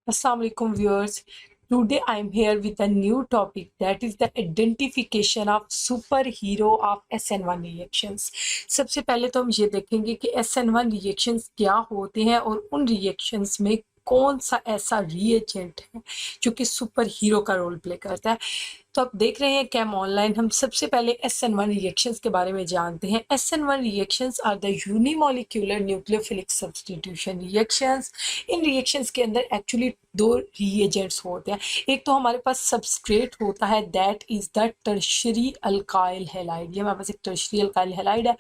Assalamualaikum viewers. Today I am here with a new topic, that is the identification of superhero of SN1 reactions. सबसे पहले तो हम ये देखेंगे कि SN1 reactions क्या होते हैं और उन reactions में कौन सा ऐसा reagent है जो कि सुपर हीरो का रोल प्ले करता है। तो आप देख रहे हैं कैम ऑनलाइन। हम सबसे पहले SN1 रिएक्शंस के बारे में जानते हैं। SN1 reactions are the unimolecular nucleophilic substitution reactions. इन रिएक्शंस के अंदर एक्चुअली दो रिएजेंट्स होते हैं। एक तो हमारे पास सबस्ट्रेट होता है, that is the tertiary alkyl halide. ये हमारे पास एक टर्शरी अल्काइल हैलाइड है।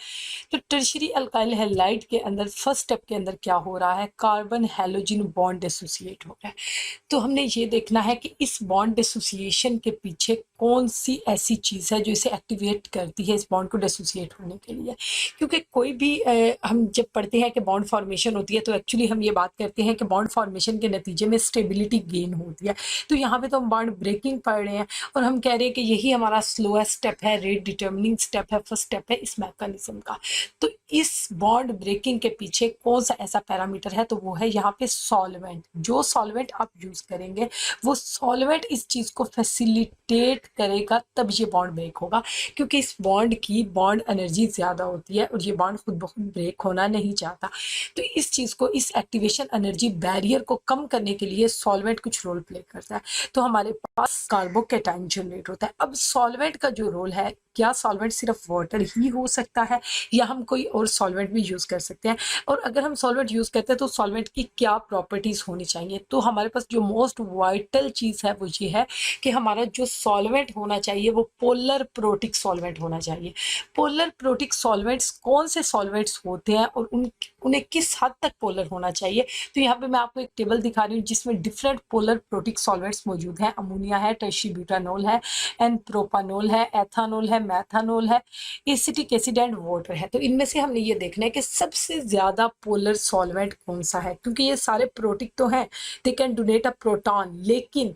तो टर्शरी अल्काइल हैलाइड के अंदर फर्स्ट स्टेप के अंदर क्या हो रहा है, कार्बन हैलोजन बॉन्ड एसोसिएट हो रहा है। तो हमने ये देखना है कि इस बॉन्ड एसोसिएशन के पीछे कौन सी ऐसी चीज़ है जो इसे एक्टिवेट करती है इस बॉन्ड को डिसोसिएट होने के लिए। क्योंकि कोई भी हम जब पढ़ते हैं कि बॉन्ड फॉर्मेशन होती है तो एक्चुअली हम ये बात करते हैं कि बॉन्ड फॉर्मेशन के नतीजे में स्टेबिलिटी गेन होती है। तो यहाँ पे तो हम बॉन्ड ब्रेकिंग पढ़ रहे हैं और हम कह रहे हैं कि यही हमारा स्लोएस्ट स्टेप है, रेट डिटर्मिनिंग स्टेप है, फर्स्ट स्टेप है इस मैकेनिज्म का। तो इस बॉन्ड ब्रेकिंग के पीछे कौन सा ऐसा पैरामीटर है, तो वो है यहाँ पे सॉल्वेंट। जो सॉल्वेंट आप यूज करेंगे वो सॉल्वेंट इस चीज को फैसिलिटेट करेगा, तब ये बॉन्ड ब्रेक होगा। क्योंकि इस बॉन्ड की बॉन्ड एनर्जी ज्यादा होती है और ये बॉन्ड खुद ब खुद ब्रेक होना नहीं चाहता। तो इस चीज को, इस एक्टिवेशन एनर्जी बैरियर को कम करने के लिए सॉल्वेंट कुछ रोल प्ले करता है। तो हमारे पास कार्बोकैटायन जनरेट होता है। अब सॉल्वेंट का जो रोल है, क्या सॉल्वेंट सिर्फ वाटर ही हो सकता है या हम कोई और सॉल्वेंट भी यूज कर सकते हैं, और अगर हम सॉल्वेंट यूज करते हैं तो सॉल्वेंट की क्या प्रॉपर्टीज होनी चाहिए। तो हमारे पास जो मोस्ट वाइटल चीज है वो ये है कि हमारा जो सॉल्वेंट होना चाहिए वो पोलर प्रोटिक सॉल्वेंट होना चाहिए। पोलर प्रोटिक सॉल्वेंट्स कौन से सॉल्वेंट्स होते हैं और उन्हें किस हद तक पोलर होना चाहिए। तो यहाँ पे मैं आपको एक टेबल दिखा रही हूँ जिसमें डिफरेंट पोलर प्रोटिक सॉल्वेंट्स मौजूद हैं। अमोनिया है, टर्शी ब्यूटानोल है, एन प्रोपानोल है, एथानोल है, मैथानोल है, एसिटिक एसिड एंड वाटर है। तो इनमें से हमने ये देखना है कि सबसे ज्यादा पोलर सॉल्वेंट कौन सा है, क्योंकि ये सारे प्रोटिक तो हैं, they can donate a proton, लेकिन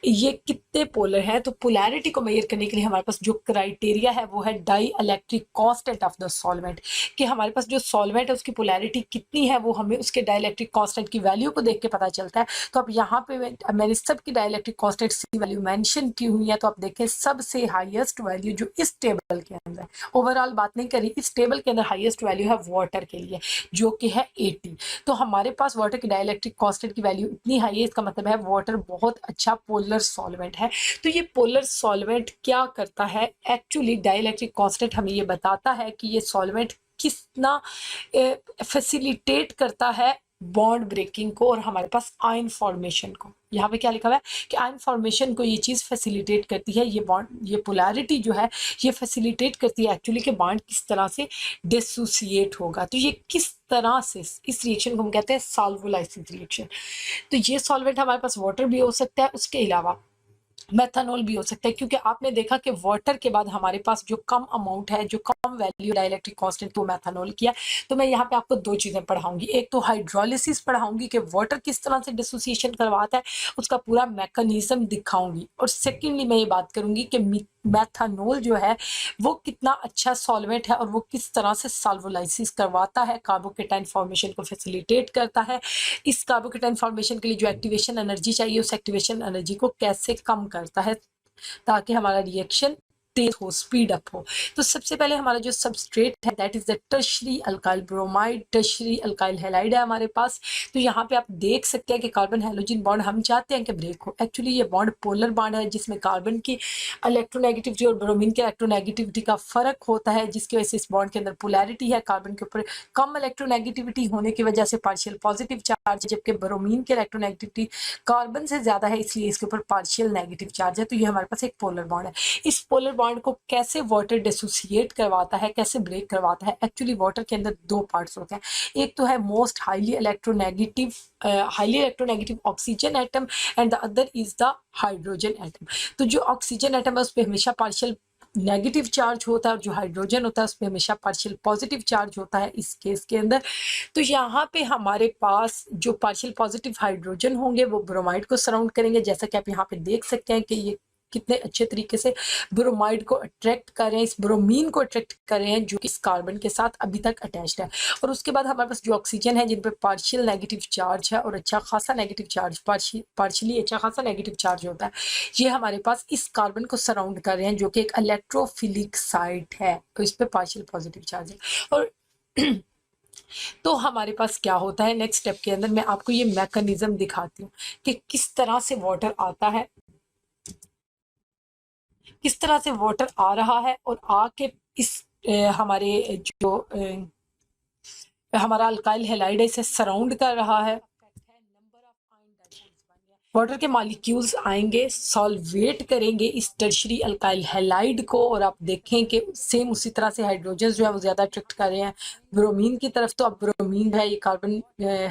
ये कितने पोलर है। तो पोलैरिटी को मेजर करने के लिए हमारे पास जो क्राइटेरिया है वो है dielectric constant of the solvent, कि हमारे पास जो सॉल्वेंट है उसकी पोलैरिटी कितनी है वो हमें उसके डाई इलेक्ट्रिक कांस्टेंट की वैल्यू को देख के पता चलता है। तो अब यहाँ पे मैंने सबकी डाई इलेक्ट्रिक कांस्टेंट की वैल्यू मेंशन की हुई है। तो आप देखें सबसे हाईएस्ट वैल्यू जो इस टेबल के अंदर, ओवरऑल बात नहीं करी, इस टेबल के अंदर हाईएस्ट वैल्यू है वाटर के लिए जो कि है 80। तो हमारे पास वाटर की डाइलेक्ट्रिक कांस्टेंट की वैल्यू इतनी हाई है, इसका मतलब है वाटर बहुत अच्छा पोलर सॉल्वेंट है। तो ये पोलर सॉल्वेंट क्या करता है, एक्चुअली डाइलेक्ट्रिक कांस्टेंट हमें ये बताता है कि ये सॉल्वेंट कितना फैसिलिटेट करता है बॉन्ड ब्रेकिंग को और हमारे पास आयन फॉर्मेशन को। यहाँ पे क्या लिखा हुआ है कि आयन फॉर्मेशन को ये चीज फैसिलिटेट करती है, ये बॉन्ड, ये पोलैरिटी जो है ये फैसिलिटेट करती है एक्चुअली कि बॉन्ड किस तरह से डिसोसिएट होगा। तो ये किस तरह से, इस रिएक्शन को हम कहते हैं सॉल्वोलाइसिस रिएक्शन। तो ये सॉल्वेंट हमारे पास वाटर भी हो सकता है, उसके अलावा मेथनॉल भी हो सकता है, क्योंकि आपने देखा कि वाटर के बाद हमारे पास जो कम अमाउंट है, जो कम वैल्यू डाइलेक्ट्रिक कांस्टेंट तो मेथनॉल किया। तो मैं यहाँ पे आपको दो चीजें पढ़ाऊंगी, एक तो हाइड्रोलिसिस पढ़ाऊंगी कि वाटर किस तरह से डिसोसिएशन करवाता है, उसका पूरा मैकेनिज्म दिखाऊंगी, और सेकेंडली मैं ये बात करूंगी कि मेथनॉल जो है वो कितना अच्छा सॉल्वेंट है और वो किस तरह से सॉल्वोलाइसिस करवाता है, कार्बोकेटाइन फॉर्मेशन को फैसिलिटेट करता है। इस कार्बोकेटाइन फॉर्मेशन के लिए जो एक्टिवेशन एनर्जी चाहिए उस एक्टिवेशन एनर्जी को कैसे कम करता है ताकि हमारा रिएक्शन तेज हो, स्पीड अप हो। तो सबसे पहले हमारा जो सबस्ट्रेट है that is the tertiary alkyl bromide, tertiary alkyl halide है हमारे पास। तो यहाँ पे आप देख सकते हैं कि कार्बन हैलोजन बॉन्ड हम चाहते हैं कि ब्रेक हो। एक्चुअली ये बॉन्ड पोलर बॉन्ड है जिसमें कार्बन की इलेक्ट्रोनेगेटिविटी और ब्रोमीन की इलेक्ट्रोनेगेटिविटी का फर्क होता है, जिसकी वजह से इस बॉन्ड के अंदर पोलैरिटी है। कार्बन के ऊपर कम इलेक्ट्रोनेगेटिविटी होने की वजह से पार्शियल पॉजिटिव चार्ज, जबकि ब्रोमीन की इलेक्ट्रोनेगेटिविटी कार्बन से ज्यादा है, इसलिए इसके ऊपर पार्शियल नेगेटिव चार्ज है। तो ये हमारे पास एक पोलर बॉन्ड है। इस पोलर बॉन्ड को कैसे वाटर डिसोसिएट करवाता है, कैसे ब्रेक करवाता है। एक्चुअली वाटर के अंदर दो पार्ट्स होते हैं, एक तो है most highly electronegative oxygen atom and the other is the hydrogen atom. तो जो ऑक्सीजन एटम है उस पर हमेशा पार्शियल नेगेटिव चार्ज होता है और जो हाइड्रोजन होता है उस पर हमेशा पार्शियल पॉजिटिव चार्ज होता है इस केस के अंदर। तो यहाँ पे हमारे पास जो पार्शियल पॉजिटिव हाइड्रोजन होंगे वो ब्रोमाइड को सराउंड करेंगे, जैसा कि आप यहाँ पे देख सकते हैं कि ये कितने अच्छे तरीके से ब्रोमाइड को अट्रैक्ट कर रहे हैं, इस ब्रोमीन को अट्रैक्ट कर रहे हैं जो कि इस कार्बन के साथ अभी तक अटैच्ड है। और उसके बाद हमारे पास जो ऑक्सीजन है जिन पे पार्शियल नेगेटिव चार्ज है और अच्छा खासा नेगेटिव चार्ज, पार्शियली अच्छा खासा नेगेटिव चार्ज होता है, ये हमारे पास इस कार्बन को सराउंड कर रहे हैं जो कि एक इलेक्ट्रोफिलिक साइट है, तो इस पे पार्शियल पॉजिटिव चार्ज है। और तो हमारे पास क्या होता है नेक्स्ट स्टेप के अंदर, मैं आपको ये मैकेनिज्म दिखाती हूँ कि किस तरह से वाटर आता है, किस तरह से वाटर आ रहा है और आके इस हमारे जो हमारा अल्काइल हैलाइड है इसे सराउंड कर रहा है। वाटर के मॉलिक्यूल्स आएंगे, सॉल्वेट करेंगे इस टर्शरी अल्काइल हैलाइड को, और आप देखें कि सेम उसी तरह से हाइड्रोजन जो है वो ज़्यादा अट्रैक्ट कर रहे हैं ब्रोमीन की तरफ। तो अब ब्रोमीन है, ये कार्बन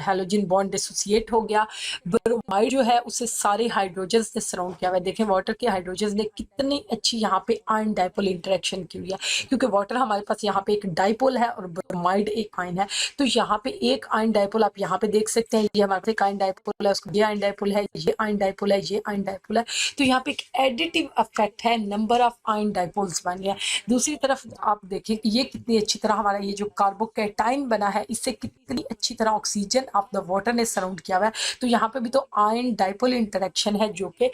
हैलोजन बॉन्ड डिसोसिएट हो गया। ब्रोमाइड जो है उसे सारे हाइड्रोजन से सराउंड किया हुआ है। देखें वाटर के हाइड्रोजन ने कितनी अच्छी यहाँ पे आयन डाइपोल इंटरेक्शन की हुई है, क्योंकि वाटर हमारे पास यहाँ पे एक डाइपोल है और ब्रोमाइड एक आयन है। तो यहाँ पे एक आयन डाइपोल आप यहाँ पे देख सकते हैं, ये हमारे पास आयन डाइपोल है, उसको ये आयन डाइपोल है, ये आयन डाइपोल है, ये आयन डाइपोल है। तो यहाँ पे एक एडिटिव इफेक्ट है, नंबर ऑफ आयन डाइपोल्स बन गया। दूसरी तरफ आप देखें कि ये कितनी अच्छी तरह हमारा ये जो कार्बोकैटाइन बना है, इससे कितनी अच्छी तरह ऑक्सीजन ऑफ द वाटर ने सराउंड किया हुआ है। तो यहाँ पे भी तो आयन डाइपोल इंटरेक्शन है जो कि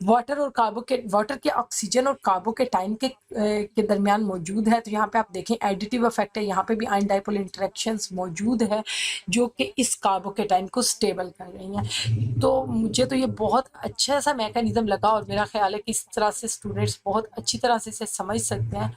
वाटर के ऑक्सीजन और कार्बोकैटाइन के दरमियान मौजूद है। तो यहाँ पे आप देखें एडिटिव इफेक्ट है, यहाँ पे भी आयन डाइपोल इंटरेक्शंस मौजूद है जो कि इस कार्बोकैटाइन को स्टेबल कर रही हैं। तो मुझे तो ये बहुत अच्छा सा मैकेनिज्म लगा और मेरा ख्याल है कि इस तरह से स्टूडेंट्स बहुत अच्छी तरह से इसे समझ सकते हैं।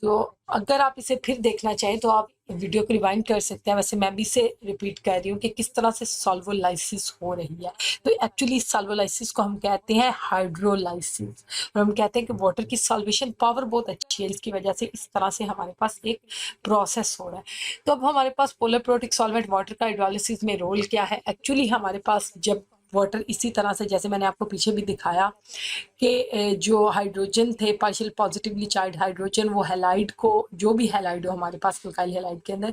तो अगर आप इसे फिर देखना चाहें तो आप वीडियो को रिवाइंड कर सकते हैं। वैसे मैं भी इसे रिपीट कर रही हूँ कि किस तरह से सॉल्वोलाइसिस हो रही है। तो एक्चुअली सॉल्वोलाइसिस को हम कहते हैं हाइड्रोलाइसिस, और हम कहते हैं कि वाटर की सॉल्वेशन पावर बहुत अच्छी है, इसकी वजह से इस तरह से हमारे पास एक प्रोसेस हो रहा है। तो अब हमारे पास पोलर प्रोटिक सॉल्वेंट वाटर का हाइड्रोलाइसिस में रोल क्या है। एक्चुअली हमारे पास जब वाटर इसी तरह से, जैसे मैंने आपको पीछे भी दिखाया कि जो हाइड्रोजन थे पार्शियल पॉजिटिवली चार्ज हाइड्रोजन, वो हैलाइड को, जो भी हैलाइड हो हमारे पास अल्काइल हैलाइड के अंदर,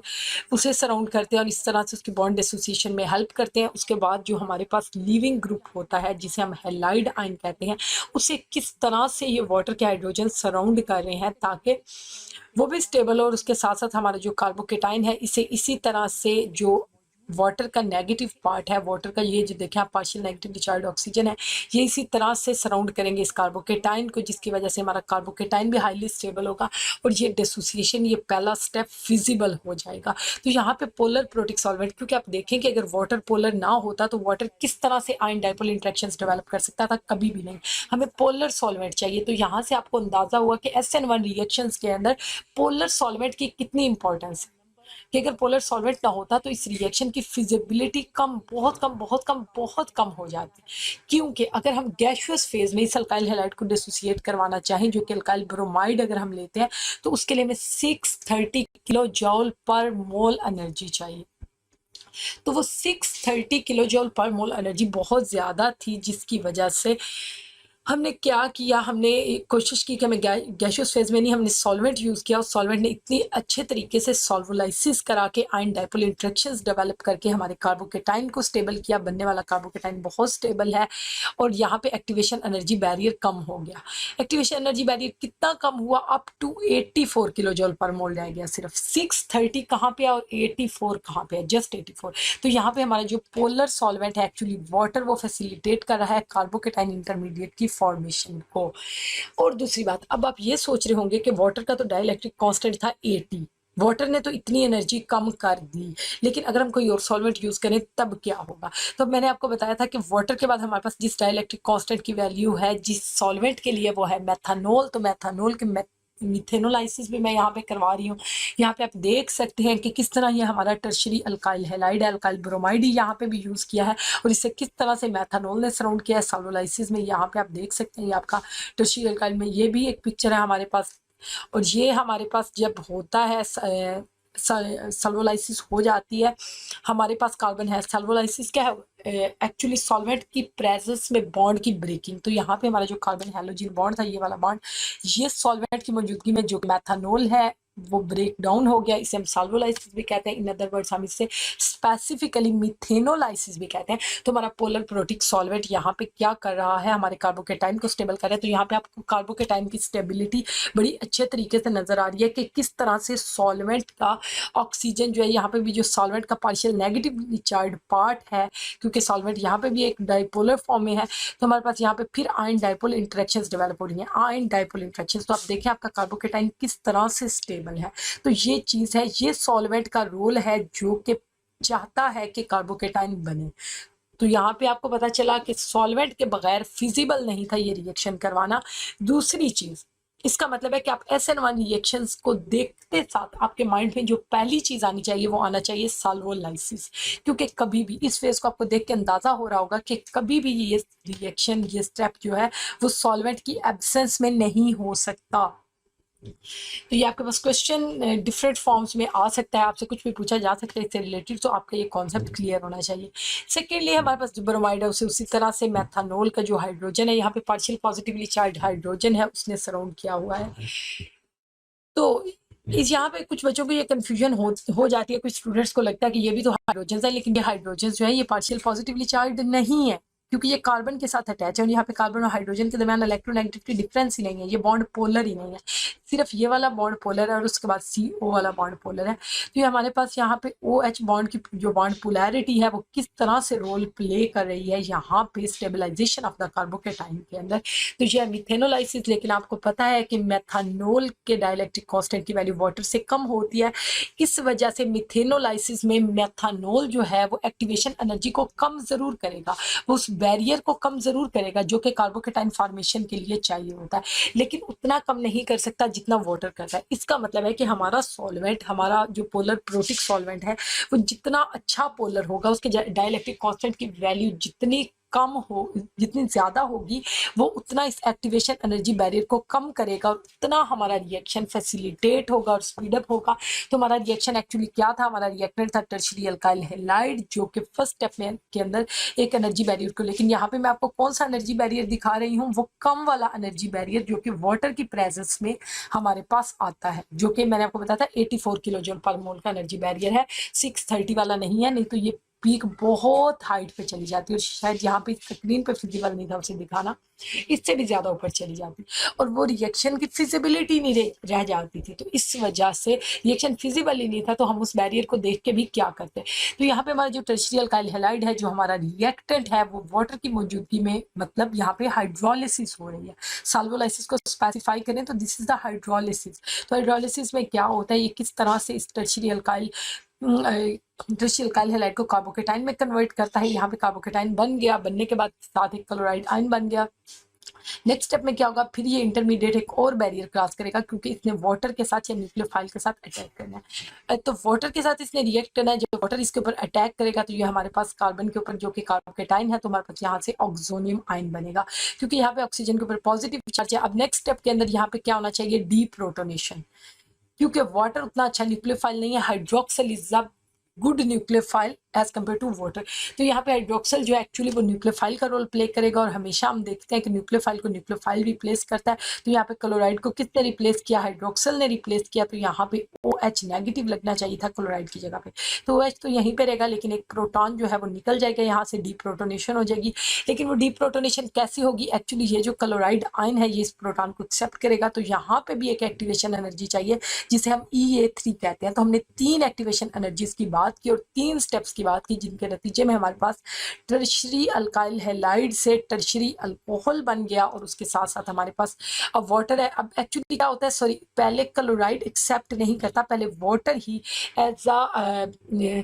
उसे सराउंड करते हैं और इस तरह से उसकी बॉन्ड एसोसिएशन में हेल्प करते हैं। उसके बाद जो हमारे पास लीविंग ग्रुप होता है जिसे हम हैलाइड आयन कहते हैं, उसे किस तरह से ये वाटर के हाइड्रोजन सराउंड कर रहे हैं ताकि वो भी स्टेबल हो। और उसके साथ साथ हमारा जो कार्बोकेटाइन है इसे इसी तरह से जो वाटर का नेगेटिव पार्ट है, वाटर का ये जो देखें आप पार्शियल नेगेटिवली चार्ज ऑक्सीजन है, ये इसी तरह से सराउंड करेंगे इस कार्बोकेटाइन को, जिसकी वजह से हमारा कार्बोकेटाइन भी हाईली स्टेबल होगा और ये डिसोसिएशन, ये पहला स्टेप फिजिबल हो जाएगा। तो यहाँ पे पोलर प्रोटिक सॉल्वेंट, क्योंकि आप देखें कि अगर वाटर पोलर ना होता तो वाटर किस तरह से आयन डाइपोल इंटरेक्शंस डेवलप कर सकता था, कभी भी नहीं। हमें पोलर सॉल्वेंट चाहिए। तो यहाँ से आपको अंदाजा हुआ कि SN1 रिएक्शंस के अंदर पोलर सॉल्वेंट की कितनी इंपॉर्टेंस है, कि अगर पोलर सॉल्वेंट ना होता तो इस रिएक्शन की फिजिबिलिटी कम, बहुत कम, बहुत कम, बहुत कम हो जाती। क्योंकि अगर हम गैसियस फेज में इस अल्काइल हैलाइड को डिसोसिएट करवाना चाहें, जो कि अल्काइल ब्रोमाइड अगर हम लेते हैं, तो उसके लिए हमें 630 किलो जॉल पर मोल एनर्जी चाहिए। तो वो 630 किलो जॉल पर मोल एनर्जी बहुत ज़्यादा थी, जिसकी वजह से हमने क्या किया, हमने कोशिश की कि हमें गैसियस फेज में नहीं, हमने सॉल्वेंट यूज़ किया और सॉल्वेंट ने इतनी अच्छे तरीके से सॉल्वोलाइसिस करा के आयन डाइपोल इंटरेक्शंस डेवलप करके हमारे कार्बोकेटाइन को स्टेबल किया। बनने वाला कार्बोकेटाइन बहुत स्टेबल है और यहाँ पे एक्टिवेशन एनर्जी बैरियर कम हो गया। एक्टिवेशन एनर्जी बैरियर कितना कम हुआ, अप टू 84 किलो जॉल पर मोल रह गया। सिर्फ 630 कहाँ पे है और 84 कहाँ पे है, जस्ट 84। तो यहाँ पे हमारा जो पोलर सॉल्वेंट है एक्चुअली वाटर, वो फैसिलिटेट कर रहा है कार्बोकेटाइन इंटरमीडिएट की फॉर्मेशन को। और दूसरी बात, अब आप ये सोच रहे होंगे कि वाटर का तो डाइलेक्ट्रिक कांस्टेंट था 80, वाटर ने तो इतनी एनर्जी कम कर दी, लेकिन अगर हम कोई और सॉल्वेंट यूज करें तब क्या होगा। तो मैंने आपको बताया था कि वाटर के बाद हमारे पास जिस डाइलेक्ट्रिक कांस्टेंट की वैल्यू है जिस सॉल्वेंट के लिए, वो है मेथानॉल। तो मेथानॉल के मिथेनोलाइसिस भी मैं यहाँ पे करवा रही हूँ। यहाँ पे आप देख सकते हैं कि किस तरह ये हमारा टर्शरी अल्काइल हैलाइड है, अल्काइल ब्रोमाइड ही यहाँ पे भी यूज़ किया है और इससे किस तरह से मेथानॉल ने सराउंड किया है सॉल्वोलाइसिस में। यहाँ पे आप देख सकते हैं, ये आपका टर्शरी अल्काइल में ये भी एक पिक्चर है हमारे पास। और ये हमारे पास जब होता है सल्वोलाइसिस हो जाती है, हमारे पास कार्बन है। सल्वोलाइसिस क्या है, एक्चुअली सॉल्वेंट की प्रेजेंस में बॉन्ड की ब्रेकिंग। तो यहाँ पे हमारा जो कार्बन हैलोजन बॉन्ड था, ये वाला बॉन्ड, ये सॉल्वेंट की मौजूदगी में जो मेथानॉल है वो ब्रेक डाउन हो गया, इसे हम सॉल्वोलाइसिस भी कहते हैं। इन अदर वर्ड्स हम इसे स्पेसिफिकली मिथेनोलाइसिस भी कहते हैं। तो हमारा पोलर प्रोटिक सॉल्वेंट यहाँ पे क्या कर रहा है, हमारे कार्बोकेटाइन को स्टेबल कर रहा है। तो यहाँ पे आपको कार्बोकेटाइन की स्टेबिलिटी बड़ी अच्छे तरीके से नजर आ रही है कि किस तरह से सॉल्वेंट का ऑक्सीजन जो है, यहाँ पे भी जो सॉल्वेंट का पार्शियल नेगेटिवली चार्ज पार्ट है, क्योंकि सॉल्वेंट यहाँ पे भी एक डाइपोलर फॉर्म में है, तो हमारे पास यहाँ पे फिर आयन डाइपोल इंटरेक्शंस डेवलप हो रही हैं, आयन डाइपोल इंटरेक्शंस। तो आप देखें आपका कार्बोकेटाइन किस तरह से स्टेबल है। तो ये चीज है, ये सॉल्वेंट का रोल है जो कि चाहता है कि कार्बोकेटाइन बने। तो यहाँ पे आपको पता चला कि सॉल्वेंट के बगैर फिजिबल नहीं था ये रिएक्शन करवाना। दूसरी चीज, इसका मतलब है कि आप SN1 रिएक्शंस को देखते साथ आपके माइंड में जो पहली चीज आनी चाहिए वो आना चाहिए सॉल्वोलाइसिस, क्योंकि कभी भी इस फेज को आपको देख के अंदाजा हो रहा होगा कि कभी भी ये रिएक्शन, ये स्टेप जो है वो सॉल्वेंट की एब्सेंस में नहीं हो सकता। तो ये आपके पास क्वेश्चन डिफरेंट फॉर्म्स में आ सकता है, आपसे कुछ भी पूछा जा सकता है इससे रिलेटेड, तो आपका ये कॉन्सेप्ट क्लियर होना चाहिए। सेकेंडली हमारे पास जो ब्रोमाइड है उसे उसी तरह से मेथनॉल का जो हाइड्रोजन है, यहाँ पे पार्शियल पॉजिटिवली चार्ज हाइड्रोजन है उसने सराउंड किया हुआ है। तो इस यहाँ पे कुछ बच्चों को ये कंफ्यूजन हो जाती है, कुछ स्टूडेंट्स को लगता है कि ये भी तो हाइड्रोजन है, लेकिन ये हाइड्रोजन जो है ये पार्शियल पॉजिटिवली चार्ज नहीं है, क्योंकि ये कार्बन के साथ अटैच है और यहाँ पे कार्बन और हाइड्रोजन के दरमियान इलेक्ट्रोनेगेटिविटी डिफरेंस ही नहीं है, ये बॉन्ड पोलर ही नहीं है, सिर्फ ये वाला बॉन्ड पोलर है और उसके बाद CO वाला बॉन्ड पोलर है। तो ये हमारे पास यहाँ पे OH बॉन्ड की जो बॉन्ड पोलैरिटी है वो किस तरह से रोल प्ले कर रही है यहाँ पे स्टेबलाइजेशन ऑफ द कार्बोकेटाइन के अंदर। तो ये मिथेनोलाइसिस, लेकिन आपको पता है कि मेथनॉल के डाइलेक्ट्रिक कांस्टेंट की वैल्यू वाटर से कम होती है, इस वजह से मिथेनोलाइसिस में मेथनॉल जो है वो एक्टिवेशन एनर्जी को कम जरूर करेगा, वो उस बैरियर को कम जरूर करेगा जो कि कार्बोकेटाइन फॉर्मेशन के लिए चाहिए होता है, लेकिन उतना कम नहीं कर सकता जितना वाटर करता है। इसका मतलब है कि हमारा सॉल्वेंट, हमारा जो पोलर प्रोटिक सॉल्वेंट है वो जितना अच्छा पोलर होगा, उसके डाइलेक्ट्रिक कांस्टेंट की वैल्यू जितनी कम हो, जितनी ज्यादा होगी, वो उतना इस एक्टिवेशन एनर्जी बैरियर को कम करेगा और उतना हमारा रिएक्शन फैसिलिटेट होगा और स्पीड अप होगा। तो हमारा रिएक्शन एक्चुअली क्या था, हमारा रिएक्टेंट था टर्शियरी अल्काइल हैलाइड, जो कि फर्स्ट स्टेप में के अंदर एक एनर्जी बैरियर को, लेकिन यहाँ पे मैं आपको कौन सा एनर्जी बैरियर दिखा रही हूँ, वो कम वाला एनर्जी बैरियर जो कि वाटर की प्रेजेंस में हमारे पास आता है, जो कि मैंने आपको बताया था 84 किलो जूल पर मोल का एनर्जी बैरियर है, 630 वाला नहीं है, नहीं तो ये पीक बहुत हाइट पे चली जाती है और शायद यहाँ पे स्क्रीन पे फिजिबल नहीं था उसे दिखाना, इससे भी ज्यादा ऊपर चली जाती और वो रिएक्शन की फिजिबिलिटी नहीं रह जाती थी। तो इस वजह से रिएक्शन फिजिबल ही नहीं था, तो हम उस बैरियर को देख के भी क्या करते। तो यहाँ पे हमारा जो टर्शियरी अल्काइल हैलाइड है, जो हमारा रिएक्टेंट है, वो वाटर की मौजूदगी में, मतलब यहाँ पे हाइड्रोलिसिस हो रही है। सॉल्वोलाइसिस को स्पेसिफाई करें तो दिस इज द हाइड्रोलिसिस। तो हाइड्रोलिसिस में क्या होता है, ये किस तरह से इस टर्शियरी अल्काइल हैलाइड को कार्बोकेटाइन में कन्वर्ट करता है। यहाँ पे कार्बोकेटाइन बन गया, बनने के बाद साथ एक क्लोराइड आयन बन गया। नेक्स्ट स्टेप में क्या होगा, फिर ये इंटरमीडिएट एक और बैरियर क्रॉस करेगा, क्योंकि इसने वाटर के साथ या न्यूक्लियोफाइल के साथ अटैक करना है। तो वाटर के साथ इसने रिएक्ट करना है, जब वाटर इसके ऊपर अटैक करेगा तो ये हमारे पास कार्बन के ऊपर जो कि कार्बोकेटाइन है, तो हमारे पास यहाँ से ऑक्सोनियम आयन बनेगा, क्योंकि यहाँ पे ऑक्सीजन के ऊपर पॉजिटिव चार्ज है। अब नेक्स्ट स्टेप के अंदर यहाँ पे क्या होना चाहिए, डीप्रोटोनेशन, क्योंकि वाटर उतना अच्छा न्यूक्लियोफाइल नहीं है। Hydroxyl is a good nucleophile as compare to water. तो यहाँ पे हाइड्रोक्सिल जो है एक्चुअली वो न्यूक्लियोफाइल का रोल प्ले करेगा, और हमेशा हम देखते हैं कि न्यूक्लियोफाइल को न्यूक्लियोफाइल रिप्लेस करता है। तो यहाँ पे क्लोराइड को किसने रिप्लेस किया, हाइड्रोक्सिल ने रिप्लेस किया। तो यहाँ पे OH नेगेटिव लगना चाहिए था क्लोराइड की जगह पे, तो OH तो यहीं पे रहेगा, लेकिन एक प्रोटॉन जो है वो निकल जाएगा, यहाँ से डीप्रोटोनेशन हो जाएगी। लेकिन वो डीप्रोटोनेशन कैसी होगी, एक्चुअली ये जो क्लोराइड आयन है ये इस प्रोटॉन को एक्सेप्ट करेगा, तो यहाँ पे भी एक एक्टिवेशन एनर्जी चाहिए जिसे हम EA3 कहते हैं। तो हमने 3 एक्टिवेशन एनर्जीज की बात की और 3 स्टेप्स की बात की, जिनके नतीजे में हमारे पास टर्शियरी अल्काइल हैलाइड से टर्शियरी अल्कोहल बन गया, और उसके साथ साथ हमारे पास अब वाटर है। अब एक्चुअली क्या होता है, सॉरी, पहले क्लोराइड एक्सेप्ट नहीं करता, पहले वाटर ही एज अ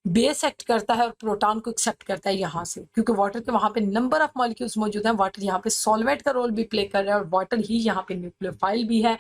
बेस एक्ट करता है और प्रोटॉन को एक्सेप्ट करता है यहाँ से, क्योंकि वाटर के वहाँ पे नंबर ऑफ मॉलिक्यूल्स मौजूद हैं। वाटर यहाँ पे सॉल्वेंट का रोल भी प्ले कर रहा है और वाटर ही यहाँ पे न्यूक्लियोफाइल भी है।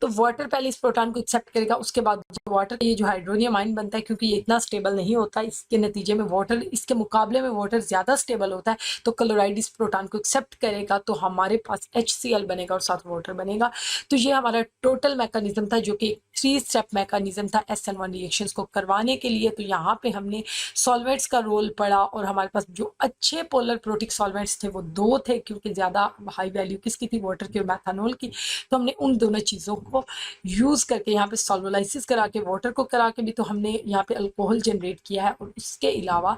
तो वाटर पहले इस प्रोटॉन को एक्सेप्ट करेगा, उसके बाद वाटर ये जो हाइड्रोनियम आयन बनता है, क्योंकि ये इतना स्टेबल नहीं होता, इसके नतीजे में वाटर, इसके मुकाबले में वाटर ज्यादा स्टेबल होता है, तो क्लोराइड इस प्रोटॉन को एक्सेप्ट करेगा, तो हमारे पास HCl बनेगा और साथ वाटर बनेगा। तो ये हमारा टोटल मैकेनिज्म था, जो कि 3 स्टेप मैकेनिज्म था SN1 रिएक्शंस को करवाने के लिए। तो यहाँ पे हमने सॉल्वेंट्स का रोल पढ़ा और हमारे पास जो अच्छे पोलर प्रोटिक सॉल्वेंट्स थे वो दो थे, क्योंकि ज़्यादा हाई वैल्यू किसकी थी, वाटर की और मैथनॉल की। तो हमने उन दोनों चीज़ों को यूज़ करके यहाँ पे सॉल्वोलाइसिस करा के, वाटर को करा के भी तो हमने यहाँ पे अल्कोहल जनरेट किया है। और इसके अलावा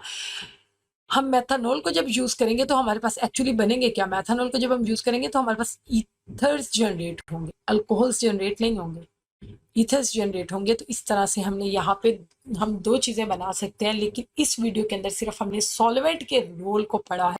हम मेथनॉल को जब यूज़ करेंगे तो हमारे पास एक्चुअली बनेंगे क्या, मेथनॉल को जब हम यूज़ करेंगे तो हमारे पास ईथर्स जनरेट होंगे, अल्कोहल्स जनरेट नहीं होंगे, ईथर्स जनरेट होंगे। तो इस तरह से हमने यहाँ पे हम दो चीज़ें बना सकते हैं, लेकिन इस वीडियो के अंदर सिर्फ हमने सॉल्वेंट के रोल को पढ़ा है।